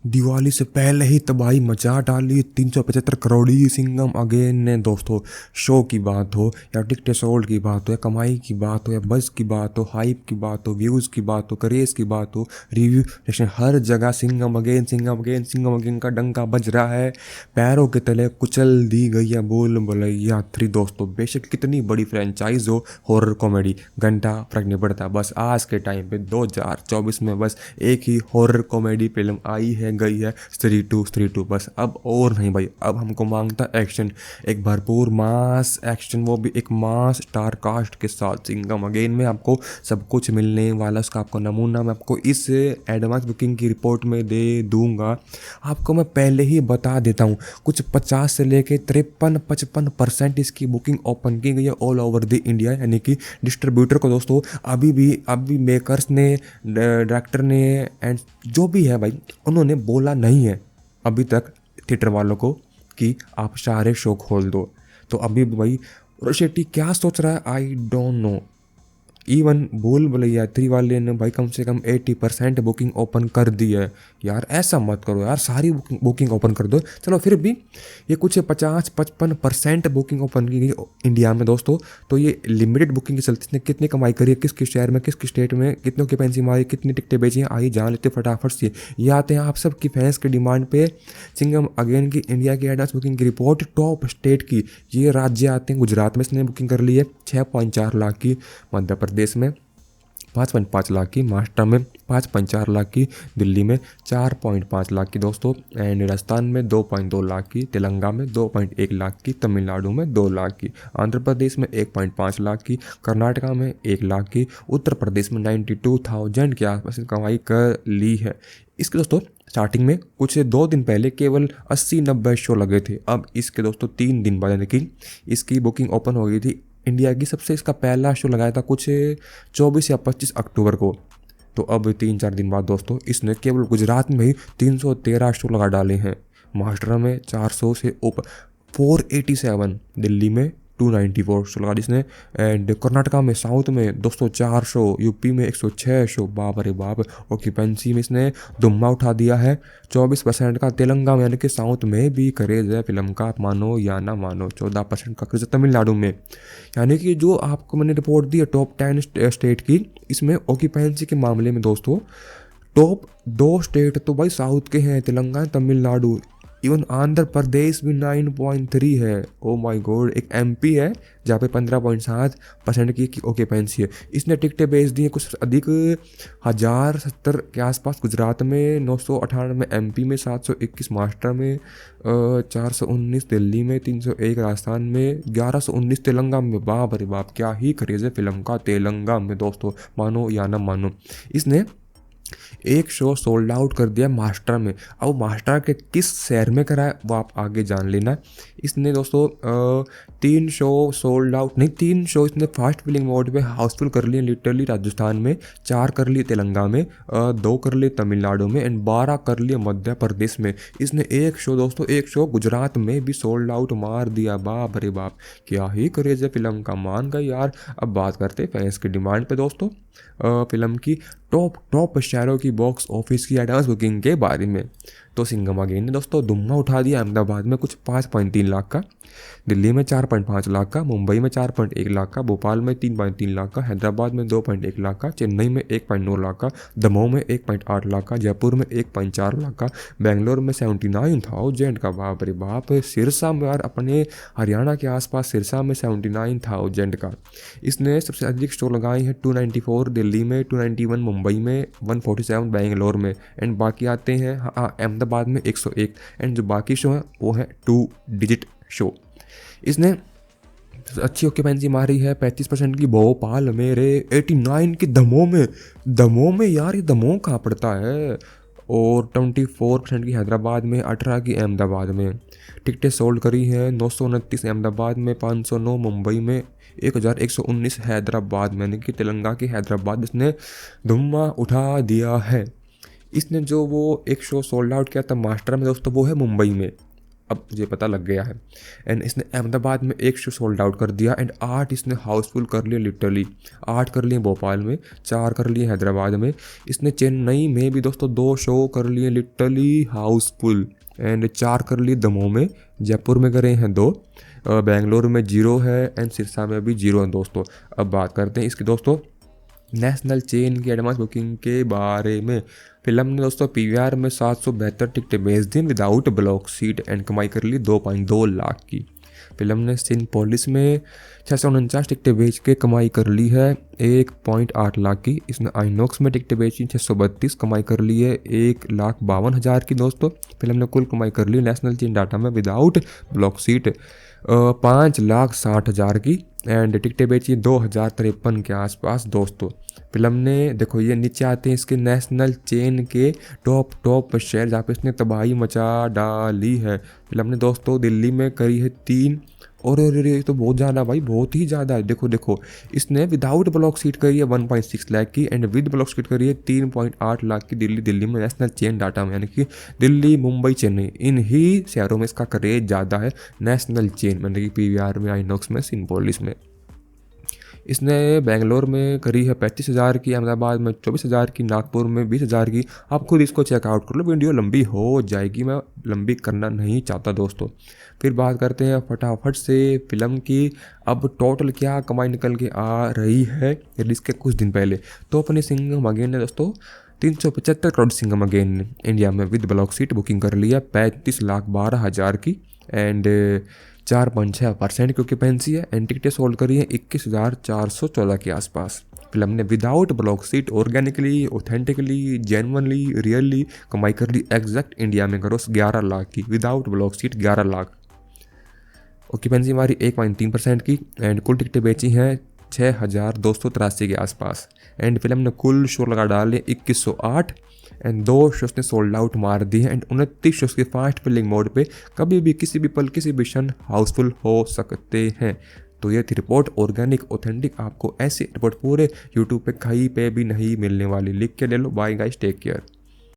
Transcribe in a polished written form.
दिवाली से पहले ही तबाही मचा डाली 375 करोड़ी सिंघम अगेन ने दोस्तों। शो की बात हो या टिकटें सोल्ड की बात हो या कमाई की बात हो या बज़ की बात हो, हाइप की बात हो, व्यूज़ की बात हो, क्रेज़ की बात हो, रिव्यू सेक्शन, हर जगह Singham again Singham again Singham again का डंका बज रहा है। पैरों के तले कुचल दी गई है बोल भुलैया 3 दोस्तों। बेशक कितनी बड़ी फ्रेंचाइज हो, हॉरर कॉमेडी घंटा फर्क नहीं पड़ता। बस आज के टाइम पे 2024 में बस एक ही हॉरर कॉमेडी फिल्म आई है, गई है, स्त्री टू। बस अब और नहीं भाई, अब हमको मांगता एक्शन, एक भरपूर मास एक्शन, वो भी एक मास स्टार कास्ट के साथ। सिंघम अगेन में आपको सब कुछ मिलने वाला, उसका आपको नमूना मैं आपको इस एडवांस बुकिंग की रिपोर्ट में दे दूंगा। आपको मैं पहले ही बता देता हूँ, कुछ 50 से लेके 53-55% इसकी बुकिंग ओपन की गई है ऑल ओवर द इंडिया। यानी कि डिस्ट्रीब्यूटर को दोस्तों अभी मेकर्स ने, डायरेक्टर ने एंड जो भी है भाई, उन्होंने बोला नहीं है अभी तक थिएटर वालों को कि आप सारे शो खोल दो। तो अभी भाई रोशेट्टी क्या सोच रहा है, आई डोंट नो। इवन भूल भुलैया 3 वाले ने भाई कम से कम 80% बुकिंग ओपन कर दी है। यार ऐसा मत करो यार, सारी बुकिंग ओपन कर दो। चलो फिर भी ये कुछ 50-55% बुकिंग ओपन की गई इंडिया में दोस्तों। तो ये लिमिटेड बुकिंग के चलते इसने कितनी कमाई करी है, किस किस शहर में, किस किस स्टेट में कितनों की पेंसी मारी, कितनी टिकटें बेची हैं, आइए जान लेते फटाफट से। ये आते हैं आप सबकी फैंस की डिमांड पे सिंघम अगेन की इंडिया की एडवांस बुकिंग की रिपोर्ट टॉप स्टेट की। ये राज्य आते हैं, गुजरात में इसने बुकिंग कर ली है 6.4 लाख की, मध्य प्रदेश में 5.5 लाख की, महाराष्ट्र में 5.4 लाख की, दिल्ली में 4.5 लाख की दोस्तों, एंड राजस्थान में 2.2 लाख की, तेलंगाना में 2.1 लाख की, तमिलनाडु में 2 लाख की, आंध्र प्रदेश में 1.5 लाख की, कर्नाटका में 1 लाख की, उत्तर प्रदेश में 92,000 के आसपास कमाई कर ली है। इसके दोस्तों स्टार्टिंग में कुछ 2 दिन पहले केवल 80-90 शो लगे थे। अब इसके दोस्तों 3 दिन बाद यानी कि इसकी बुकिंग ओपन हो गई थी इंडिया की सबसे। इसका पहला शो लगाया था कुछ 24 या 25 अक्टूबर को। तो अब 3-4 दिन बाद दोस्तों इसने केवल गुजरात में ही 313 शो लगा डाले हैं, महाराष्ट्र में 400 से ऊपर 487, दिल्ली में 294 शो लगा इसने, एंड कर्नाटका में, साउथ में दोस्तों 4 शो, यूपी में 106 शो, बाप रे बाप। ऑक्यूपेंसी में इसने धुम्मा उठा दिया है 24% का। तेलंगाना में यानी कि साउथ में भी क्रेज है फिल्म का, आप मानो या ना मानो, 14% का क्रेज है तमिलनाडु में। यानी कि जो आपको मैंने रिपोर्ट दी है टॉप 10 स्टेट की, इसमें ऑक्यूपेंसी के मामले में दोस्तों टॉप 2 स्टेट तो भाई साउथ के हैं, तेलंगाना, तमिलनाडु। इवन आंध्र प्रदेश भी 9.3 है। Oh my God. एक एमपी है जहाँ पे 15.7% की ऑक्यूपेंसी है। इसने टिकटें बेच दी हैं कुछ अधिक 1070 के आसपास, गुजरात में 998, एमपी में 721, महाराष्ट्र में 419, दिल्ली में 301, राजस्थान में 1119, तेलंगाना में बाप रे बाप क्या ही क्रेज है फिल्म का तेलंगाना में दोस्तों, मानो या ना मानो। इसने एक शो सोल्ड आउट कर दिया महाराष्ट्र में। अब महाराष्ट्र के किस शहर में करा है वो आप आगे जान लेना। इसने दोस्तों 3 शो सोल्ड आउट नहीं, 3 शो इसने फास्ट फिलिंग मोड पे हाउसफुल कर लिए लिटरली राजस्थान में, 4 कर लिए तेलंगाना में, 2 कर लिए तमिलनाडु में, एंड 12 कर लिए मध्य प्रदेश में। इसने एक शो दोस्तों, एक शो गुजरात में भी सोल्ड आउट मार दिया। बाप रे बाप क्या ही क्रेज है फिल्म का, मान गए यार। अब बात करते हैं फैंस की डिमांड पे दोस्तों, फिल्म की टॉप शहरों की बॉक्स ऑफिस की एडवांस बुकिंग के बारे में। तो सिंघम अगेन ने दोस्तों धुम्मा उठा दिया अहमदाबाद में कुछ 5.3 लाख का, दिल्ली में 4.5 लाख का, मुंबई में 4.1 लाख का, भोपाल में 3.3 लाख का, हैदराबाद में 2.1 लाख का, चेन्नई में 1.9 लाख का, दमोह में 1.8 लाख का, जयपुर में 1.4 लाख का, बेंगलोर में 79,000 का, बाप रे बाप। सिरसा में यार, अपने हरियाणा के आसपास सिरसा में 79,000 का। इसने सबसे अधिक शो लगाई है 294 दिल्ली में, 291 मुंबई में, 147 बेंगलोर में, एंड बाकी आते हैं अहमदाबाद में 101, एंड जो बाकी शो है वो है 2 डिजिट शो। इसने अच्छी ऑक्यूपेंसी मारी है 35% की भोपाल में, 89 की दमोह में यार, ये दमोह कहाँ पड़ता है, और 24% की हैदराबाद में, 18 की अहमदाबाद में। टिकटें सोल्ड करी हैं 929 अहमदाबाद में, 509 मुंबई में, 1119 हैदराबाद में, यानी कि तेलंगाना की हैदराबाद इसने धुम्मा उठा दिया है। इसने जो वो एक शो सोल्ड आउट किया था मास्टर में दोस्तों, वो है मुंबई में, अब मुझे पता लग गया है। एंड इसने अहमदाबाद में 1 शो सोल्ड आउट कर दिया एंड 8 इसने हाउसफुल कर लिए लिटरली। 8 कर लिए भोपाल में, 4 कर लिए हैदराबाद में, इसने चेन्नई में भी दोस्तों 2 शो कर लिए लिटरली हाउसफुल एंड 4 कर लिए दमोह में, जयपुर में करे हैं 2, बेंगलोर में 0 है एंड सिरसा में भी 0 है दोस्तों। अब बात करते हैं इसकी दोस्तों नेशनल चेन की एडवांस बुकिंग के बारे में। फिल्म ने दोस्तों पीवीआर में 772 टिकटें बेच दी विदाउट ब्लॉक सीट एंड कमाई कर ली 2.2 लाख की। फिल्म ने सिनेपोलिस में 649 टिकटें बेच के कमाई कर ली है 1.8 लाख की। इसने आइनॉक्स में टिकटें बेची 632, कमाई कर ली है 1,52,000 की दोस्तों। फिल्म ने कुल कमाई कर ली नेशनल चेन डाटा में विदाउट ब्लॉक सीट 5,60,000 की एंड टिकटें बेची 2,053 के आसपास दोस्तों। फिल्म ने देखो ये नीचे आते हैं इसके नेशनल चेन के टॉप शहर जहाँ पे इसने तबाही मचा डाली है। फिल्म ने दोस्तों दिल्ली में करी है 3, और ये तो बहुत ज़्यादा भाई, बहुत ही ज़्यादा है। देखो इसने विदाउट ब्लॉक सीट करी है 1.6 लाख की एंड विद ब्लॉक सीट करी है 3.8 लाख की दिल्ली में नेशनल चेन डाटा में, यानी कि दिल्ली, मुंबई, चेन्नई, इन ही शहरों में इसका क्रेज ज़्यादा है नेशनल चेन, यानी कि पीवीआर में, आइनॉक्स में, सिनेपोलिस में। इसने बेंगलोर में करी है 35,000 की, अहमदाबाद में 24,000 की, नागपुर में 20,000 की। आप खुद इसको चेकआउट कर लो, वीडियो लंबी हो जाएगी, मैं लंबी करना नहीं चाहता दोस्तों। फिर बात करते हैं फटाफट से फिल्म की अब टोटल क्या कमाई निकल के आ रही है रिलीज़ के कुछ दिन पहले। तो अपनी सिंघम अगेन ने दोस्तों 375 करोड़ सिंघम अगेन ने इंडिया में विद ब्लॉक सीट बुकिंग कर लिया 35,12,000 की एंड 4.6% की ऑक्यूपेंसी है एंड टिकटें सोल्ड करी है 21,414 के आसपास। फिल्म ने without block seat organically, authentically, genuinely, really कमाई कर ली एग्जैक्ट इंडिया में ग्रोस 11 लाख की, without block seat 11 lakh. Occupancy हमारी 1.3% की एंड कुल टिकटें बेची हैं 6,283 के आसपास एंड फिल्म ने कुल शो लगा डाले 2108 एंड 2 शोज ने सोल्ड आउट मार दी है एंड 29 शोज के फास्ट फिलिंग मोड पे कभी भी किसी भी पल किसी भी क्षण हाउसफुल हो सकते हैं। तो ये थी रिपोर्ट ऑर्गेनिक ऑथेंटिक, आपको ऐसी रिपोर्ट पूरे यूट्यूब पे कहीं पे भी नहीं मिलने वाली, लिख के ले लो। Bye guys, take care.